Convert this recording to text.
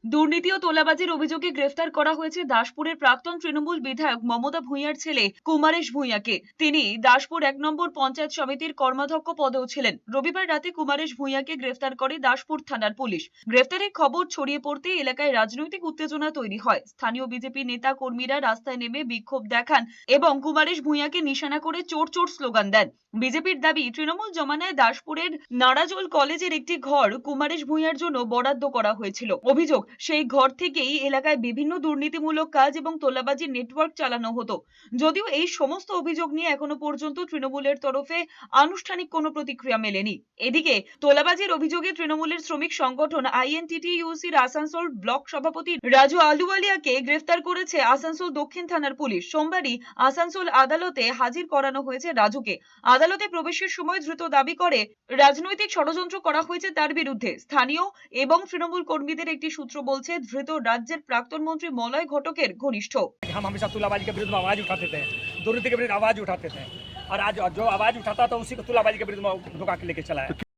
দুর্নীতি ও তোলাবাজির অভিযোগে গ্রেফতার করা হয়েছে দাসপুরের প্রাক্তন তৃণমূল বিধায়ক মমতা ভূঁইয়ার ছেলে কুমারেশ ভূঁইয়াকে। তিনি দাসপুর ১ নম্বর পঞ্চায়েত সমিতির কর্মাধ্যক্ষ পদেও ছিলেন। রবিবার রাতে কুমারেশ ভূঁইয়াকে গ্রেফতার করে দাসপুর থানার পুলিশ। গ্রেফতারের খবর ছড়িয়ে পড়তেই এলাকায় রাজনৈতিক উত্তেজনা তৈরি হয়। স্থানীয় বিজেপি নেতা কর্মীরা রাস্তায় নেমে বিক্ষোভ দেখান এবং কুমারেশ ভূঁইয়াকে নিশানা করে চোর চোর স্লোগান দেন। বিজেপির দাবি, তৃণমূল জমানায় দাসপুরের নারাজোল কলেজের একটি ঘর কুমারেশ ভূঁইয়ার জন্য বরাদ্দ করা হয়েছিল। অভিযোগ, সেই ঘর থেকেই এলাকায় বিভিন্ন দুর্নীতিমূলক কাজ এবং তোলাবাজির নেটওয়ার্ক চালানো হতো। যদিও এই সমস্ত অভিযোগ নিয়ে এখনো পর্যন্ত তৃণমূলের তরফে আনুষ্ঠানিক কোনো প্রতিক্রিয়া মেলেনি। এদিকে তোলাবাজির অভিযোগে তৃণমূলের শ্রমিক সংগঠন আইএনটিটিইউসির আসানসোল ব্লক সভাপতি রাজু আলুওয়ালিয়াকে গ্রেফতার করেছে আসানসোল দক্ষিণ থানার পুলিশ। সোমবারই আসানসোল আদালতে হাজির করানো হয়েছে রাজুকে। আদালতে প্রবেশের সময় ধৃত দাবি করে রাজনৈতিক ষড়যন্ত্র করা হয়েছে তার বিরুদ্ধে। স্থানীয় এবং তৃণমূল কর্মীদের একটি সূত্র বলছে, ধৃত রাজ্যের প্রাক্তন মন্ত্রী মলয় ঘটকের ঘনিষ্ঠ। हम हमेशा तुलाबाजी के विरुद्ध में आवाज उठाते थे, दुर्नीति के विरुद्ध आवाज उठाते थे, और आज जो आवाज उठाता था उसी को तुलाबाजी के विरुद्ध में धोखा के लेके चला है।